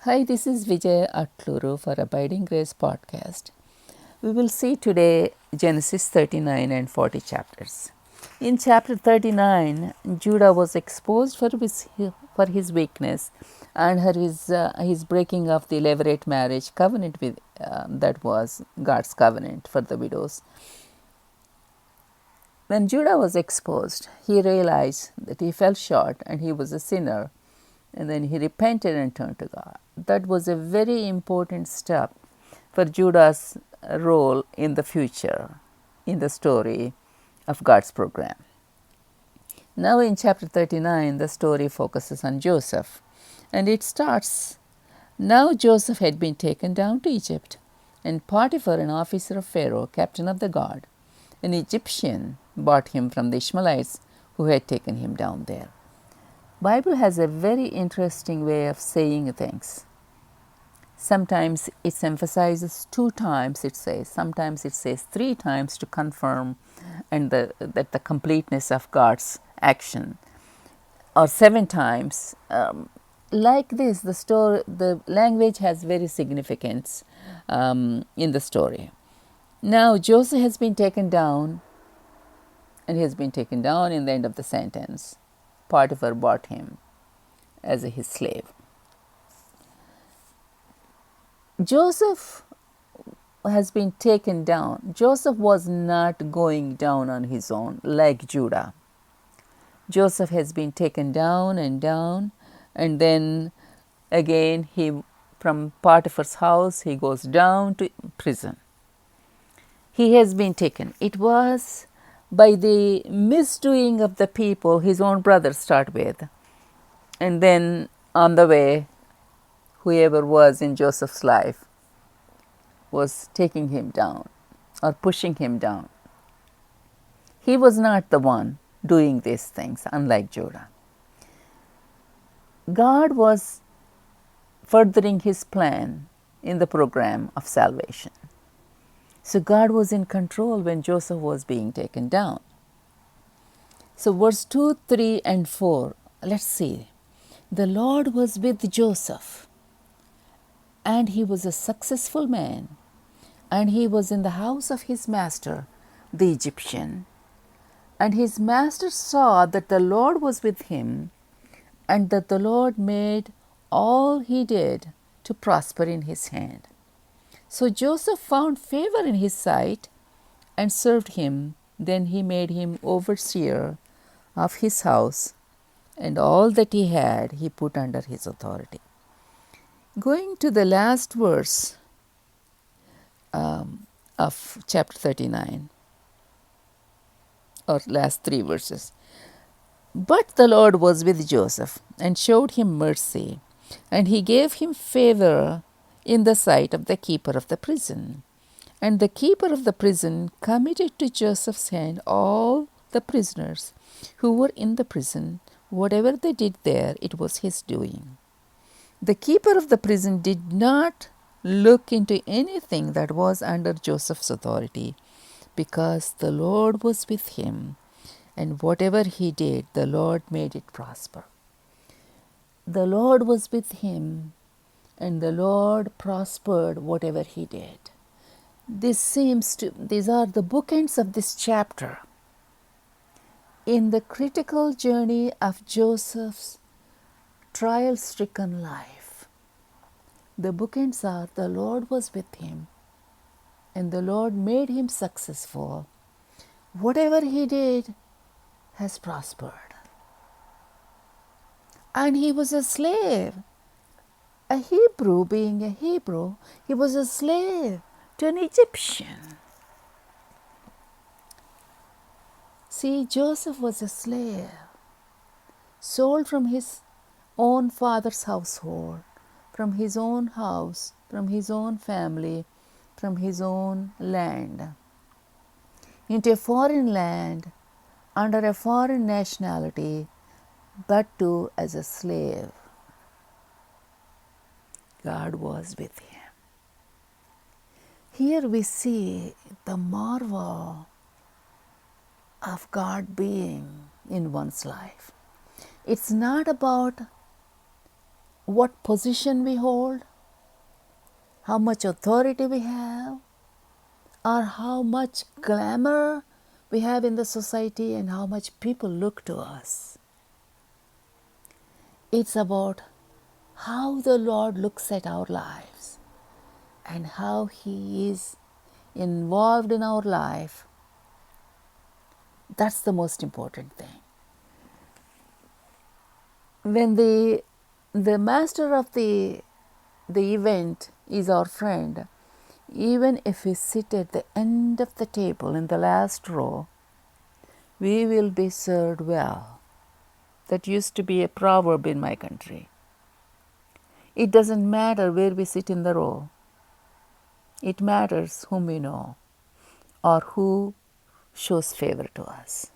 Hi, this is Vijay Atluru for Abiding Grace podcast. We will see today Genesis 39 and 40 chapters. In chapter 39, Judah was exposed for his weakness and his breaking of the levirate marriage covenant that was God's covenant for the widows. When Judah was exposed, he realized that he fell short and he was a sinner, and then he repented and turned to God. That was a very important step for Judah's role in the future, in the story of God's program. Now, in chapter 39, the story focuses on Joseph, and it starts. Now, Joseph had been taken down to Egypt, and Potiphar, an officer of Pharaoh, captain of the guard, an Egyptian, bought him from the Ishmaelites who had taken him down there. Bible has a very interesting way of saying things. Sometimes it emphasizes 2 times, it says. Sometimes it says 3 times to confirm that the completeness of God's action. Or 7 times. Like this, the language has very significance in the story. Now, Joseph has been taken down, and he has been taken down in the end of the sentence. Potiphar bought him as his slave. Joseph has been taken down. Joseph was not going down on his own like Judah. Joseph has been taken down, and then again from Potiphar's house he goes down to prison. He has been taken. It was by the misdoing of the people his own brothers start with, and then on the way whoever was in Joseph's life was taking him down or pushing him down. He was not the one doing these things, unlike Judah. God was furthering his plan in the program of salvation. So God was in control when Joseph was being taken down. So verse 2, 3, and 4, let's see. The Lord was with Joseph, and he was a successful man, and he was in the house of his master, the Egyptian. And his master saw that the Lord was with him, and that the Lord made all he did to prosper in his hand. So Joseph found favor in his sight and served him. Then he made him overseer of his house, and all that he had he put under his authority. Going to the last verse of chapter 39, or last 3 verses. But the Lord was with Joseph and showed him mercy, and he gave him favor in the sight of the keeper of the prison. And the keeper of the prison committed to Joseph's hand all the prisoners who were in the prison. Whatever they did there, it was his doing. The keeper of the prison did not look into anything that was under Joseph's authority, because the Lord was with him, and whatever he did, the Lord made it prosper. The Lord was with him, and the Lord prospered whatever he did. These are the bookends of this chapter. In the critical journey of Joseph's trial-stricken life, the bookends are the Lord was with him, and the Lord made him successful. Whatever he did has prospered. And he was a slave. A Hebrew, being a Hebrew, he was a slave to an Egyptian. See, Joseph was a slave, sold from his own father's household, from his own house, from his own family, from his own land, into a foreign land, under a foreign nationality, but too as a slave. God was with him. Here we see the marvel of God being in one's life. It's not about what position we hold, how much authority we have, or how much glamour we have in the society and how much people look to us. It's about how the Lord looks at our lives and how He is involved in our life. That's the most important thing. When the master of the event is our friend, even if we sit at the end of the table in the last row, we will be served well. That used to be a proverb in my country. It doesn't matter where we sit in the row. It matters whom we know or who shows favor to us.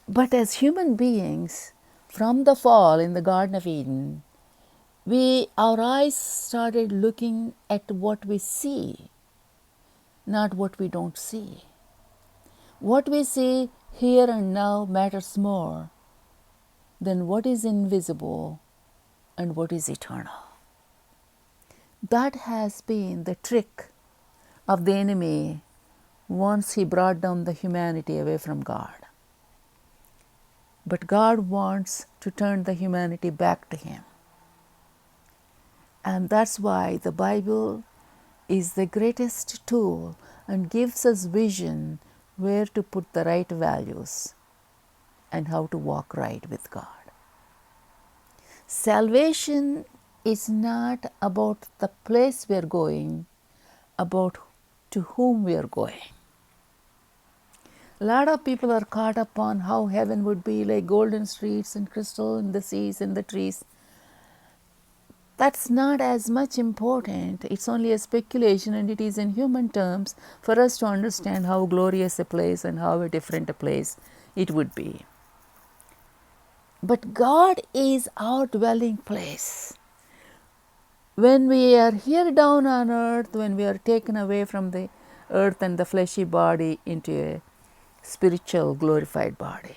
But as human beings, from the fall in the Garden of Eden, our eyes started looking at what we see, not what we don't see. What we see here and now matters more than what is invisible and what is eternal. That has been the trick of the enemy once he brought down the humanity away from God. But God wants to turn the humanity back to Him. And that's why the Bible is the greatest tool and gives us vision where to put the right values and how to walk right with God. Salvation is not about the place we are going, about to whom we are going. A lot of people are caught up on how heaven would be like golden streets and crystal and the seas and the trees. That's not as much important. It's only a speculation, and it is in human terms for us to understand how glorious a place and how a different a place it would be. But God is our dwelling place. When we are here down on earth, when we are taken away from the earth and the fleshy body into a spiritual glorified body,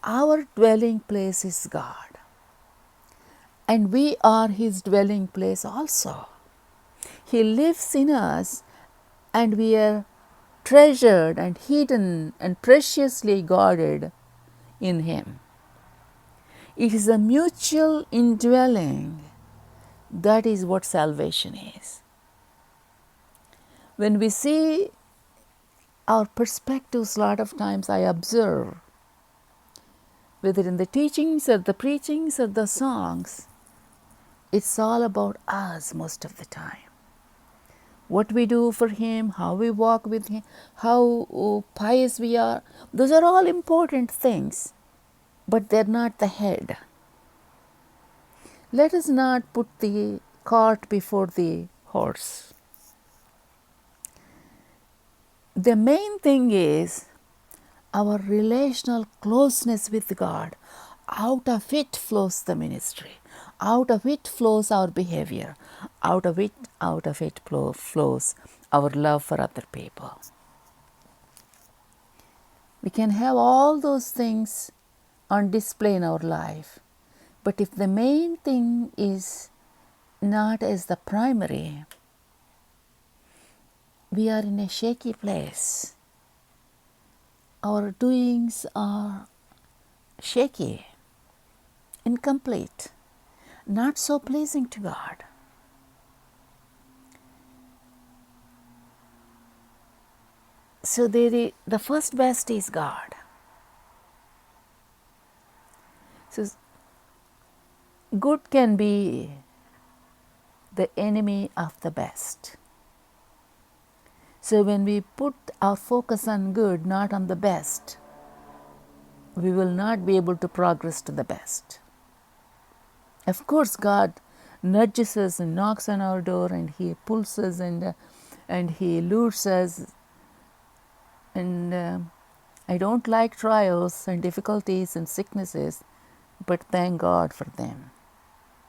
our dwelling place is God. And we are His dwelling place also. He lives in us, and we are treasured and hidden and preciously guarded in Him. It is a mutual indwelling. That is what salvation is. When we see our perspectives, a lot of times I observe, whether in the teachings or the preachings or the songs, it's all about us most of the time. What we do for Him, how we walk with Him, how pious we are, those are all important things, but they're not the head. Let us not put the cart before the horse. The main thing is our relational closeness with God. Out of it flows the ministry. Out of it flows our behavior. Out of it flows our love for other people. We can have all those things on display in our life, but if the main thing is not as the primary, we are in a shaky place. Our doings are shaky, incomplete, not so pleasing to God. So the first best is God. So good can be the enemy of the best. So when we put our focus on good, not on the best, we will not be able to progress to the best. Of course, God nudges us and knocks on our door, and He pulls us and He lures us. And I don't like trials and difficulties and sicknesses, but thank God for them,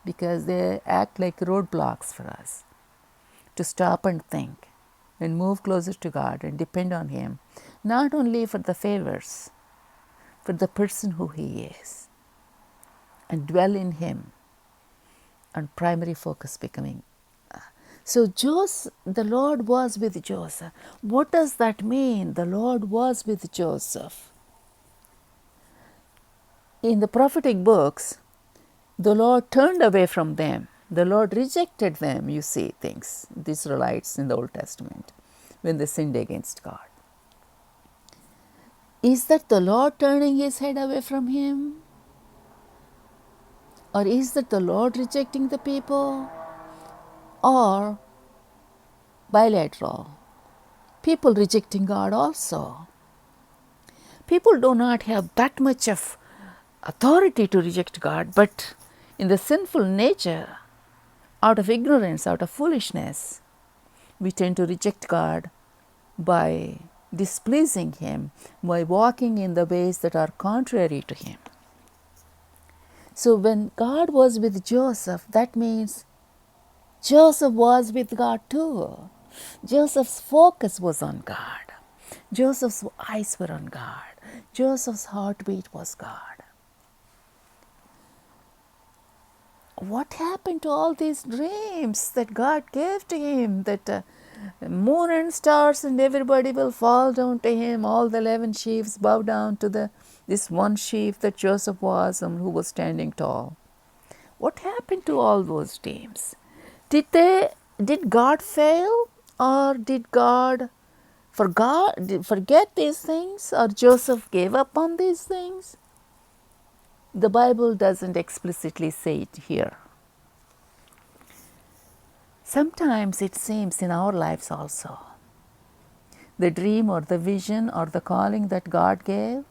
because they act like roadblocks for us to stop and think and move closer to God and depend on Him, not only for the favors, for the person who He is. and dwell in him, and primary focus becoming. So the Lord was with Joseph. What does that mean? The Lord was with Joseph. In the prophetic books, the Lord turned away from them. The Lord rejected them, you see things, the Israelites in the Old Testament, when they sinned against God. Is that the Lord turning his head away from him? Or is that the Lord rejecting the people? Or bilateral? People rejecting God also. People do not have that much of authority to reject God, but in the sinful nature, out of ignorance, out of foolishness, we tend to reject God by displeasing Him, by walking in the ways that are contrary to Him. So when God was with Joseph, that means Joseph was with God too. Joseph's focus was on God. Joseph's eyes were on God. Joseph's heartbeat was God. What happened to all these dreams that God gave to him, that moon and stars and everybody will fall down to him, all the 11 sheaves bow down to this one sheaf that Joseph was and who was standing tall? What happened to all those dreams? Did God fail, or did God forget these things, or Joseph gave up on these things? The Bible doesn't explicitly say it here. Sometimes it seems in our lives also, the dream or the vision or the calling that God gave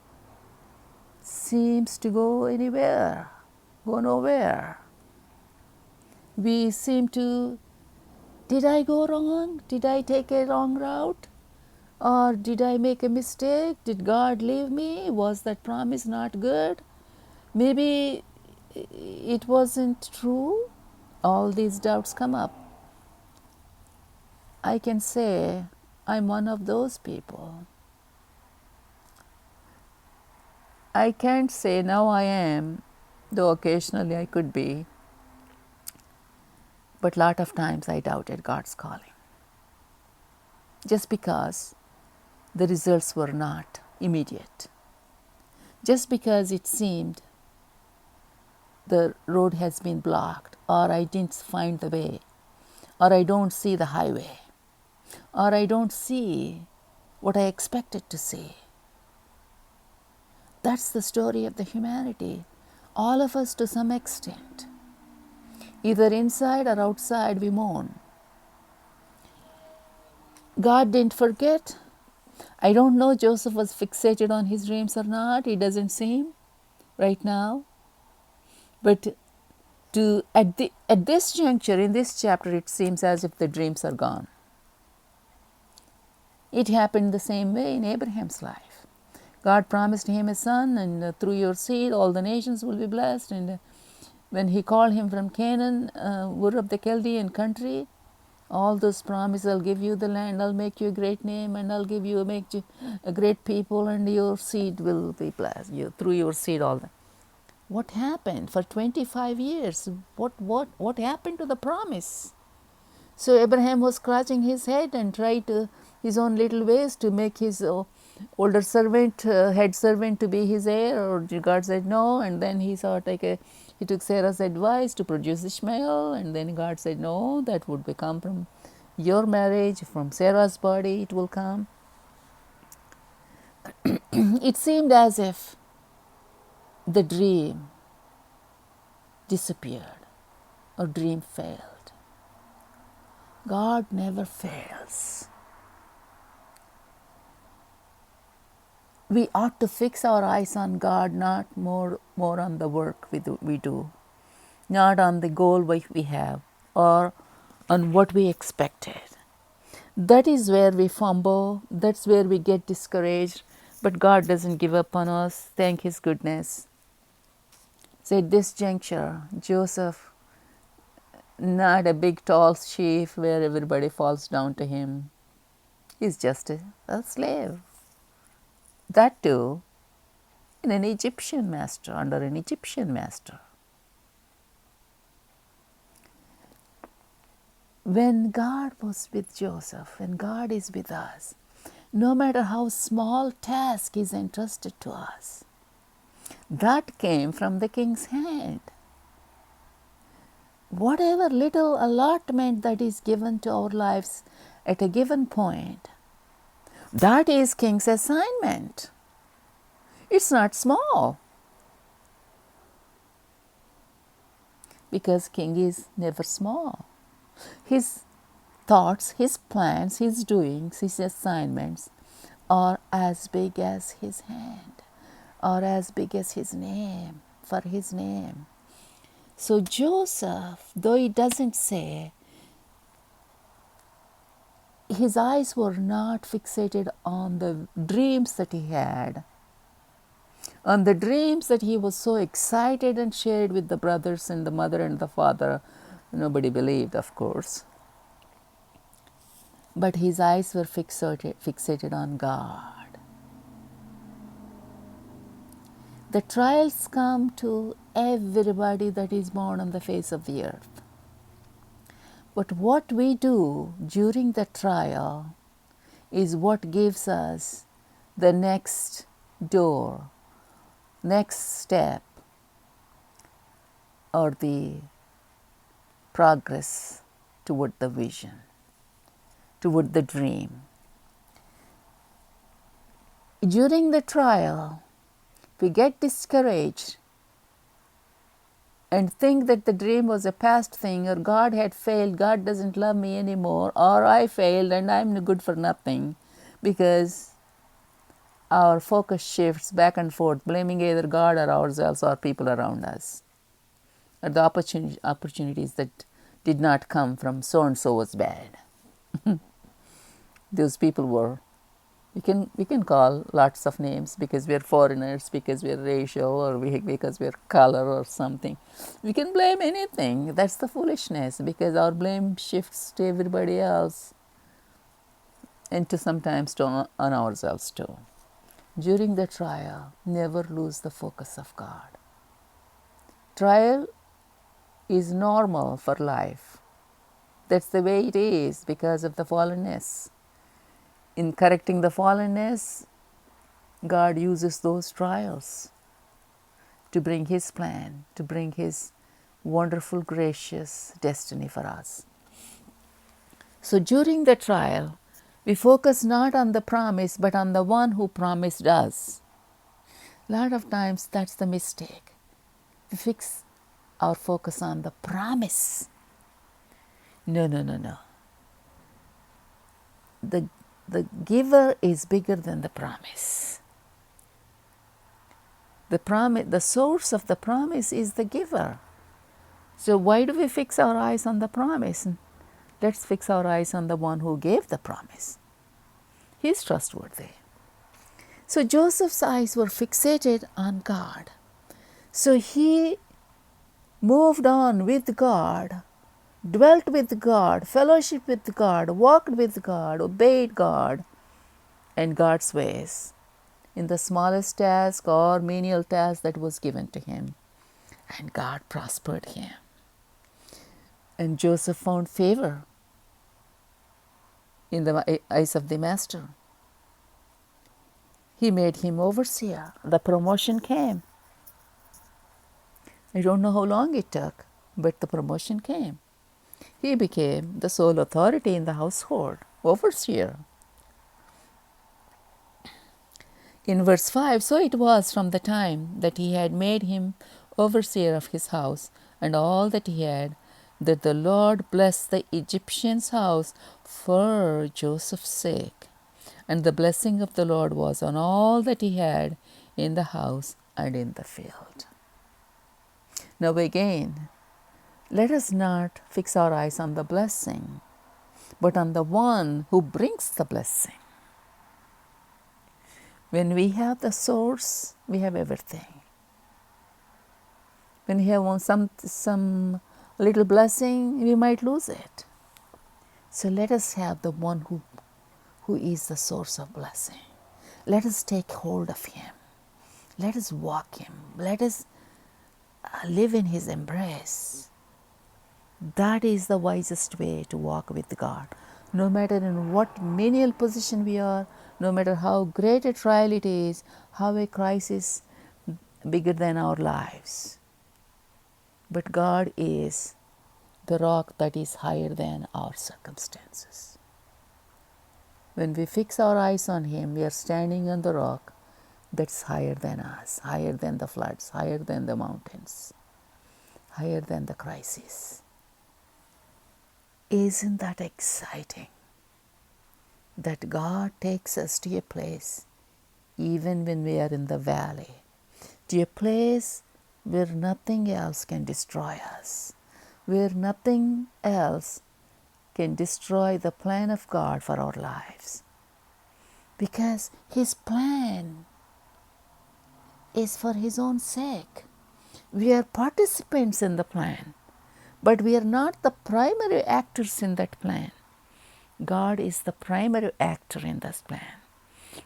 seems to go nowhere. We seem to, did I go wrong? Did I take a wrong route? Or did I make a mistake? Did God leave me? Was that promise not good? Maybe it wasn't true. All these doubts come up. I can say I'm one of those people. I can't say now I am, though occasionally I could be, but a lot of times I doubted God's calling. Just because the results were not immediate. Just because it seemed the road has been blocked, or I didn't find the way, or I don't see the highway, or I don't see what I expected to see. That's the story of the humanity. All of us to some extent. Either inside or outside we mourn. God didn't forget. I don't know Joseph was fixated on his dreams or not. It doesn't seem right now. But at this juncture, in this chapter, it seems as if the dreams are gone. It happened the same way in Abraham's life. God promised him a son, and through your seed all the nations will be blessed. And when he called him from Canaan, Ur of the Chaldean country, all those promises, I'll give you the land, I'll make you a great name, and I'll make you a great people, and your seed will be blessed. Through your seed, all that. What happened for 25 years? What happened to the promise? So Abraham was scratching his head and tried his own little ways to make his older servant, head servant, to be his heir. Or God said no, and then he took Sarah's advice to produce Ishmael, and then God said no, that would come from your marriage, from Sarah's body it will come. It seemed as if the dream disappeared or dream failed. God never fails. We ought to fix our eyes on God, not more on the work we do, not on the goal we have or on what we expected. That is where we fumble, that's where we get discouraged, but God doesn't give up on us, thank His goodness. So at this juncture, Joseph, not a big tall chief where everybody falls down to him. He's just a slave. That too, in an Egyptian master, under an Egyptian master. When God was with Joseph, when God is with us, no matter how small task is entrusted to us, that came from the king's hand. Whatever little allotment that is given to our lives at a given point, that is king's assignment. It's not small, because king is never small. His thoughts, his plans, his doings, his assignments are as big as his hand, or as big as his name, for his name. So Joseph, though he doesn't say, his eyes were not fixated on the dreams that he had, on the dreams that he was so excited and shared with the brothers and the mother and the father. Nobody believed, of course. But his eyes were fixated on God. The trials come to everybody that is born on the face of the earth. But what we do during the trial is what gives us the next door, next step, or the progress toward the vision, toward the dream. During the trial, we get discouraged and think that the dream was a past thing, or God had failed, God doesn't love me anymore, or I failed and I'm good for nothing, because our focus shifts back and forth, blaming either God or ourselves or people around us, or the opportunities that did not come from so and so was bad. Those people were, we can call lots of names, because we're foreigners, because we're racial, or because we're color or something. We can blame anything. That's the foolishness, because our blame shifts to everybody else, and to sometimes on ourselves too. During the trial, never lose the focus of God. Trial is normal for life. That's the way it is because of the fallenness. In correcting the fallenness, God uses those trials to bring His plan, to bring His wonderful, gracious destiny for us. So during the trial, we focus not on the promise, but on the one who promised us. A lot of times that's the mistake. We fix our focus on the promise. No. The giver is bigger than the promise. The source of the promise is the giver. So why do we fix our eyes on the promise? Let's fix our eyes on the one who gave the promise. He's trustworthy. So Joseph's eyes were fixated on God. So he moved on with God, dwelt with God, fellowship with God, walked with God, obeyed God and God's ways in the smallest task or menial task that was given to him. And God prospered him. And Joseph found favor in the eyes of the master. He made him overseer. The promotion came. I don't know how long it took, but the promotion came. He became the sole authority in the household, overseer. In verse 5, so it was from the time that he had made him overseer of his house and all that he had, that the Lord blessed the Egyptian's house for Joseph's sake. And the blessing of the Lord was on all that he had in the house and in the field. Now again, let us not fix our eyes on the blessing, but on the one who brings the blessing. When we have the source, we have everything. When we have some little blessing, we might lose it. So let us have the one who is the source of blessing. Let us take hold of him. Let us walk him. Let us live in his embrace. That is the wisest way to walk with God. No matter in what menial position we are, no matter how great a trial it is, how a crisis bigger than our lives. But God is the rock that is higher than our circumstances. When we fix our eyes on Him, we are standing on the rock that's higher than us, higher than the floods, higher than the mountains, higher than the crisis. Isn't that exciting? That God takes us to a place, even when we are in the valley, to a place where nothing else can destroy us, where nothing else can destroy the plan of God for our lives. Because His plan is for His own sake. We are participants in the plan, but we are not the primary actors in that plan. God is the primary actor in this plan.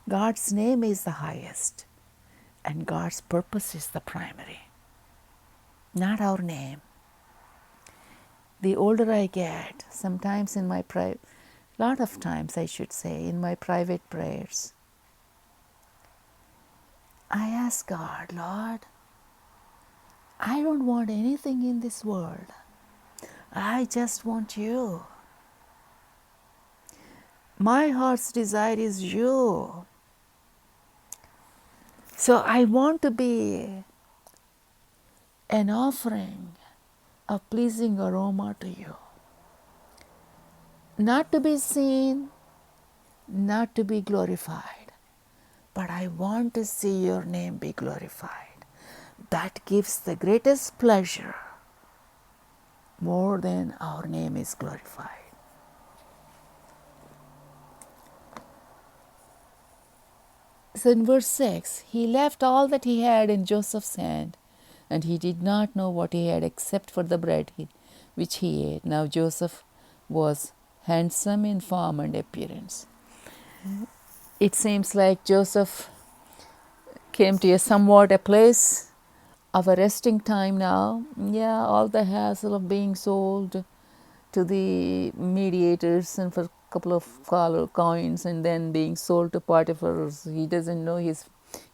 God's name is the highest, and God's purpose is the primary, not our name. The older I get, sometimes in my lot of times I should say, in my private prayers, I ask God, Lord, I don't want anything in this world. I just want you. My heart's desire is you. So I want to be an offering of pleasing aroma to you. Not to be seen, not to be glorified, but I want to see your name be glorified. That gives the greatest pleasure more than our name is glorified. So in verse 6, he left all that he had in Joseph's hand, and he did not know what he had except for the bread which he ate. Now Joseph was handsome in form and appearance. It seems like Joseph came to a place of a resting time now. Yeah, all the hassle of being sold to the mediators and for a couple of coins and then being sold to Potiphar. He doesn't know, he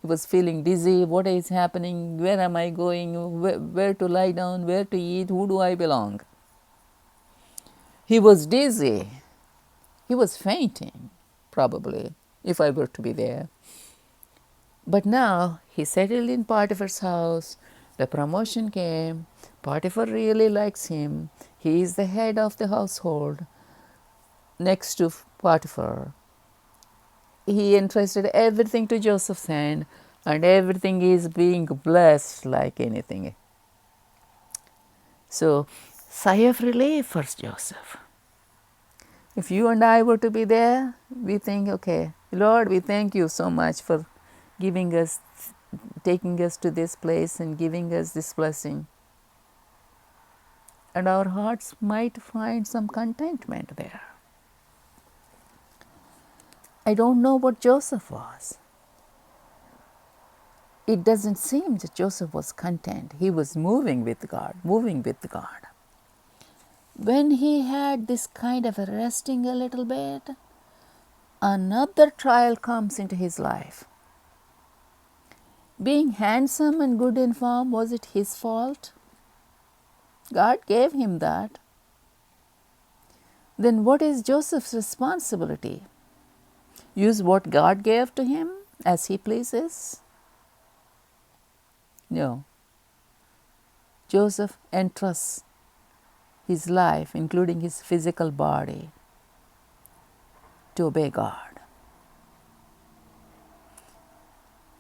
was feeling dizzy. What is happening? Where am I going? Where to lie down? Where to eat? Who do I belong? He was dizzy. He was fainting, probably, if I were to be there. But now he settled in Potiphar's house. The promotion came. Potiphar really likes him. He is the head of the household next to Potiphar. He entrusted everything to Joseph's hand, and everything is being blessed like anything. So, sigh of relief for Joseph. If you and I were to be there, we think, okay, Lord, we thank you so much for giving us, taking us to this place and giving us this blessing. And our hearts might find some contentment there. I don't know what Joseph was. It doesn't seem that Joseph was content. He was moving with God, moving with God. When he had this kind of resting a little bit, another trial comes into his life. Being handsome and good in form, was it his fault? God gave him that. Then what is Joseph's responsibility? Use what God gave to him as he pleases? No. Joseph entrusts his life, including his physical body, to obey God.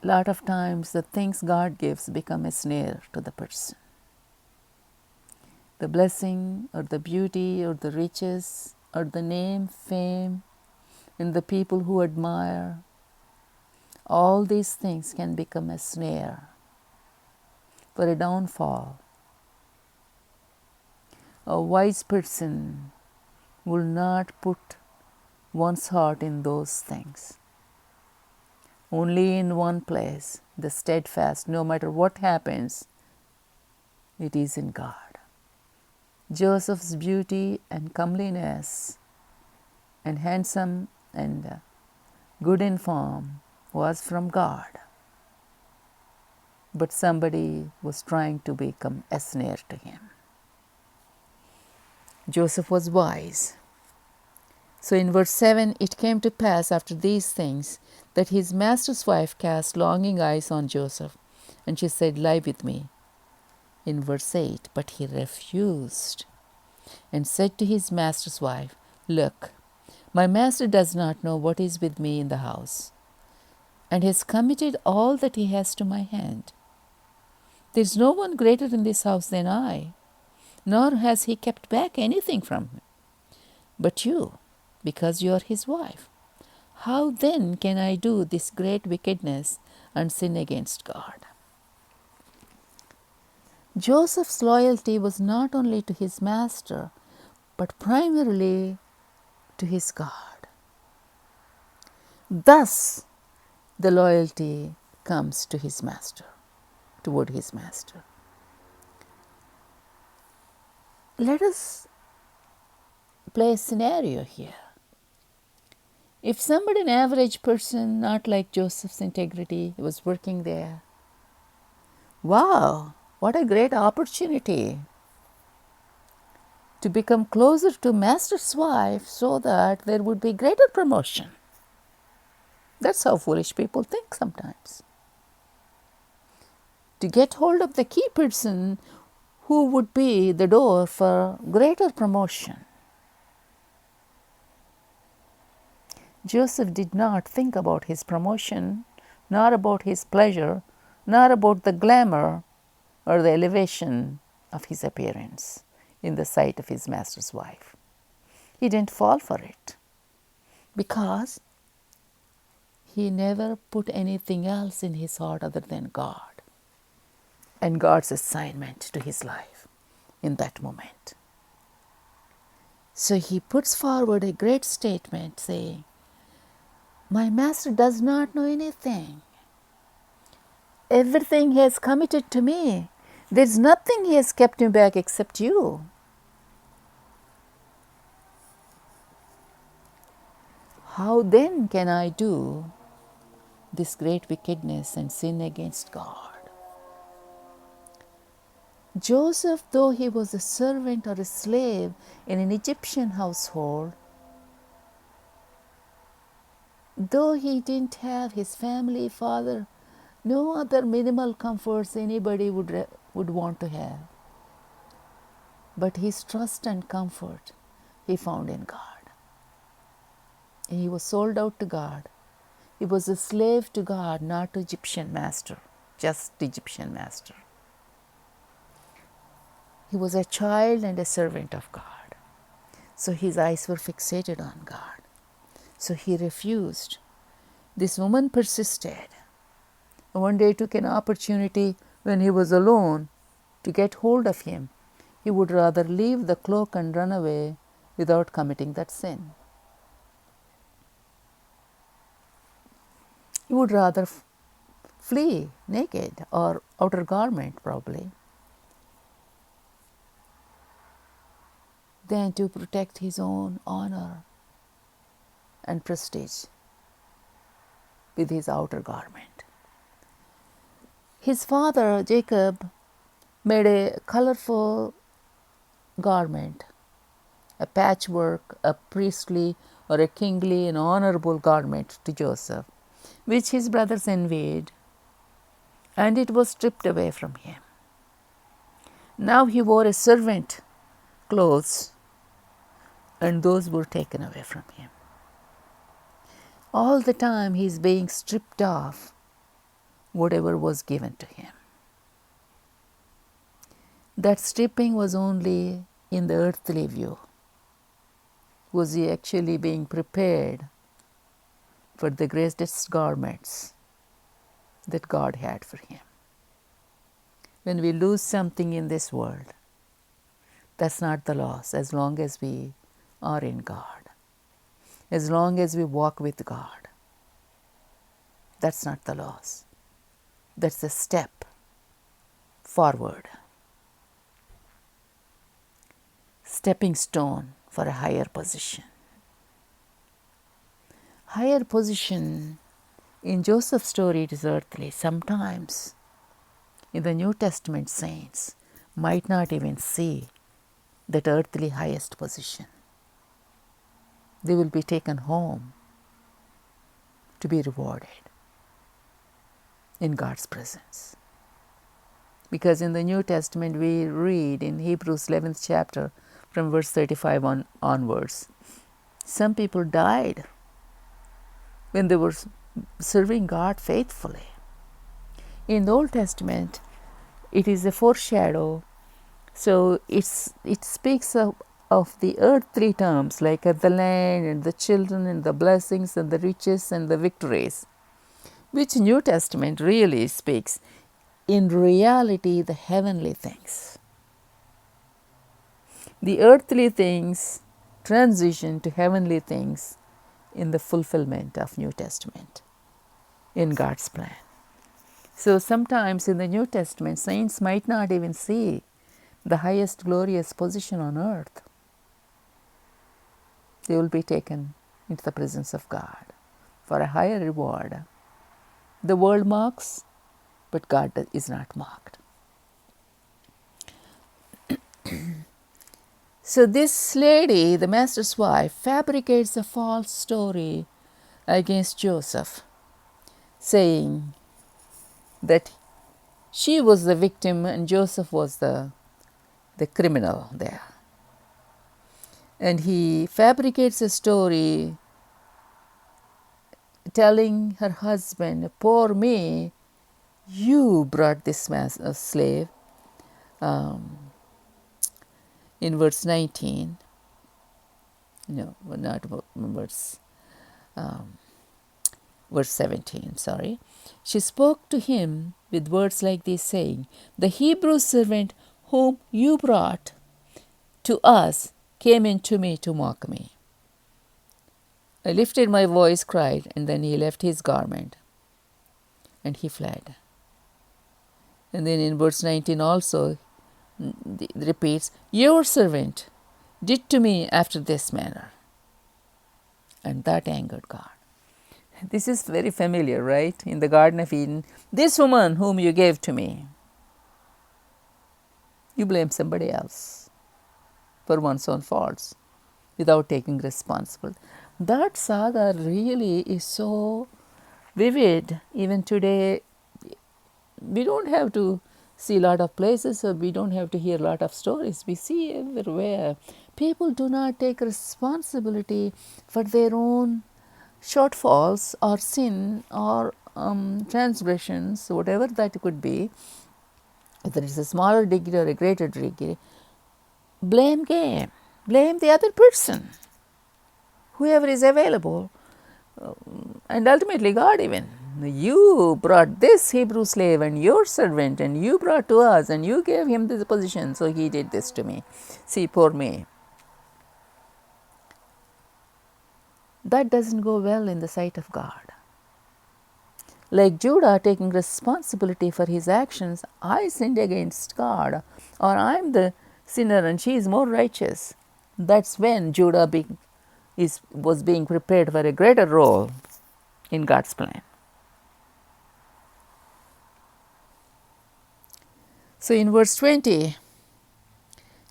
A lot of times the things God gives become a snare to the person. The blessing or the beauty or the riches or the name, fame, and the people who admire, all these things can become a snare for a downfall. A wise person will not put one's heart in those things. Only in one place, the steadfast, no matter what happens, it is in God. Joseph's beauty and comeliness and handsome and good in form was from God. But somebody was trying to become a snare to him. Joseph was wise. So in verse 7, it came to pass after these things that his master's wife cast longing eyes on Joseph, and she said, Lie with me. In verse 8, but he refused and said to his master's wife, Look, my master does not know what is with me in the house, and has committed all that he has to my hand. There is no one greater in this house than I, nor has he kept back anything from me. But you, because you are his wife, how then can I do this great wickedness and sin against God? Joseph's loyalty was not only to his master, but primarily to his God. Thus, the loyalty comes to his master, toward his master. Let us play a scenario here. If somebody, an average person, not like Joseph's integrity, was working there, wow, what a great opportunity to become closer to master's wife so that there would be greater promotion. That's how foolish people think sometimes. To get hold of the key person who would be the door for greater promotion. Joseph did not think about his promotion, nor about his pleasure, nor about the glamour or the elevation of his appearance in the sight of his master's wife. He didn't fall for it because he never put anything else in his heart other than God and God's assignment to his life in that moment. So he puts forward a great statement saying, My master does not know anything. Everything he has committed to me. There's nothing he has kept me back except you. How then can I do this great wickedness and sin against God? Joseph, though he was a servant or a slave in an Egyptian household, though he didn't have his family, father, no other minimal comforts anybody would want to have, but his trust and comfort he found in God. And he was sold out to God. He was a slave to God, not to Egyptian master, just Egyptian master. He was a child and a servant of God. So his eyes were fixated on God. So he refused. This woman persisted. One day took an opportunity when he was alone to get hold of him. He would rather leave the cloak and run away without committing that sin. He would rather flee naked or outer garment probably than to protect his own honor and prestige with his outer garment. His father, Jacob, made a colorful garment, a patchwork, a priestly or a kingly and honorable garment to Joseph, which his brothers envied, and it was stripped away from him. Now he wore a servant clothes, and those were taken away from him. All the time he is being stripped off whatever was given to him. That stripping was only in the earthly view. Was he actually being prepared for the greatest garments that God had for him? When we lose something in this world, that's not the loss as long as we are in God. As long as we walk with God, that's not the loss. That's a step forward. stepping stone for a higher position. Higher position in Joseph's story it is earthly. Sometimes in the New Testament saints might not even see that earthly highest position. They will be taken home to be rewarded in God's presence. Because in the New Testament we read in Hebrews 11th chapter from verse 35 onwards, some people died when they were serving God faithfully. In the Old Testament, it is a foreshadow, so it speaks of the earthly terms like the land and the children and the blessings and the riches and the victories, which New Testament really speaks in reality the heavenly things. The earthly things transition to heavenly things in the fulfillment of New Testament in God's plan. So sometimes in the New Testament, saints might not even see the highest glorious position on earth. They will be taken into the presence of God for a higher reward. The world mocks, but God is not mocked. So this lady, the master's wife, fabricates a false story against Joseph, saying that she was the victim and Joseph was the criminal there. And he fabricates a story telling her husband, poor me, you brought this slave. In verse 19, no, not verse 17, sorry. She spoke to him with words like this, saying, the Hebrew servant whom you brought to us came in to me to mock me. I lifted my voice, cried, and then he left his garment and he fled. And then in verse 19 also, it repeats, your servant did to me after this manner. And that angered God. This is very familiar, right? In the Garden of Eden, this woman whom you gave to me, you blame somebody else for one's own faults without taking responsibility. That saga really is so vivid. Even today, we don't have to see a lot of places, or we don't have to hear a lot of stories. We see everywhere. People do not take responsibility for their own shortfalls or sin or transgressions, whatever that could be, whether it's a smaller degree or a greater degree. Blame game. Blame the other person, whoever is available, and ultimately God even. You brought this Hebrew slave and your servant, and you brought to us, and you gave him this position, so he did this to me. See, poor me. That doesn't go well in the sight of God. Like Judah taking responsibility for his actions, I sinned against God, or I'm the sinner and she is more righteous. That's when Judah was being prepared for a greater role in God's plan. So in verse 20,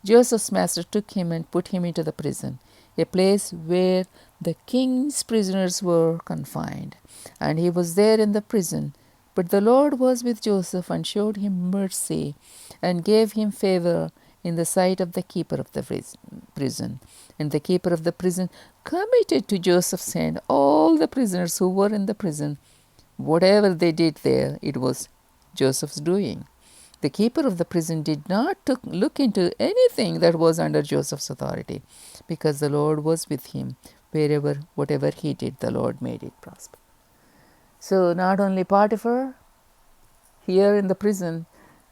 Joseph's master took him and put him into the prison, a place where the king's prisoners were confined. And he was there in the prison. But the Lord was with Joseph and showed him mercy and gave him favor in the sight of the keeper of the prison. And the keeper of the prison committed to Joseph's hand all the prisoners who were in the prison. Whatever they did there, it was Joseph's doing. The keeper of the prison did not look into anything that was under Joseph's authority, because the Lord was with him. Whatever he did, the Lord made it prosper. So not only Potiphar, here in the prison,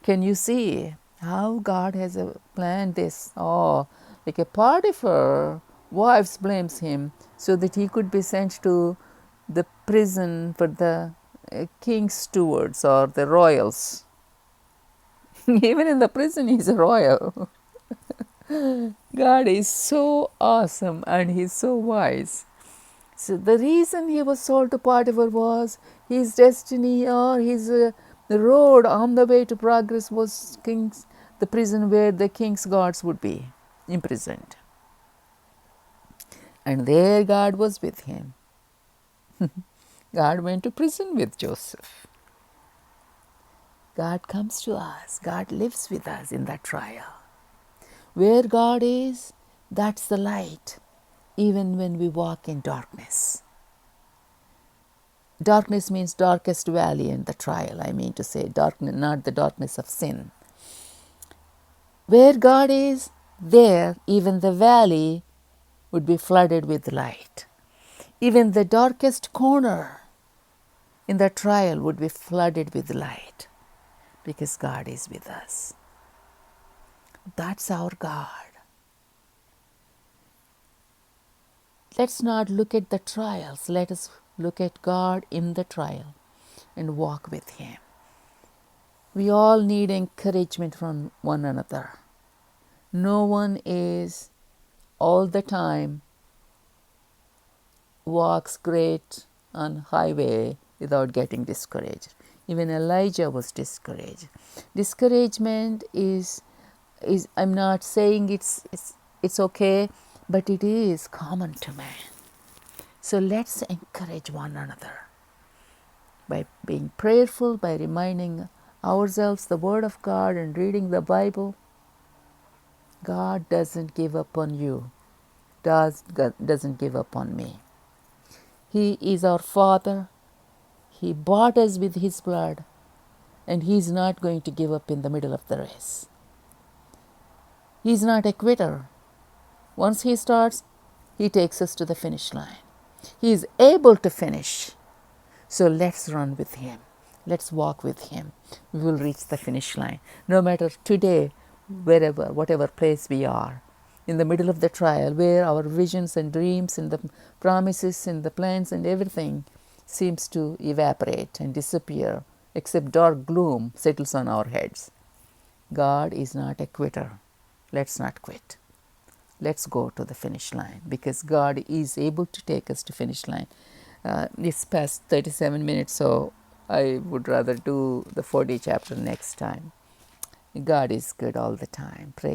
can you see how God has planned this? Oh, like a Potiphar, wives blames him so that he could be sent to the prison for the king's stewards or the royals. Even in the prison, he's a royal. God is so awesome and He's so wise. So the reason he was sold to Potiphar was his destiny or his the road on the way to progress was the prison where the king's guards would be imprisoned. And there God was with him. God went to prison with Joseph. God comes to us. God lives with us in that trial. Where God is, that's the light, even when we walk in darkness. Darkness means darkest valley in the trial. I mean to say, darkness, not the darkness of sin. Where God is, there even the valley would be flooded with light. Even the darkest corner in the trial would be flooded with light because God is with us. That's our God. Let's not look at the trials. Let us look at God in the trial and walk with Him. We all need encouragement from one another. No one is all the time walks great on highway without getting discouraged. Even Elijah was discouraged. Discouragement is I'm not saying it's okay, but it is common to man. So let's encourage one another by being prayerful, by reminding ourselves the Word of God and reading the Bible. God doesn't give up on you. God doesn't give up on me. He is our Father. He bought us with His blood, and He's not going to give up in the middle of the race. He's not a quitter. Once He starts, He takes us to the finish line. He is able to finish. So let's run with Him. Let's walk with Him. We will reach the finish line. No matter today, wherever, whatever place we are, in the middle of the trial, where our visions and dreams and the promises and the plans and everything seems to evaporate and disappear, except dark gloom settles on our heads. God is not a quitter. Let's not quit. Let's go to the finish line because God is able to take us to finish line. It's past 37 minutes, so I would rather do the 40 chapter next time. God is good all the time. Praise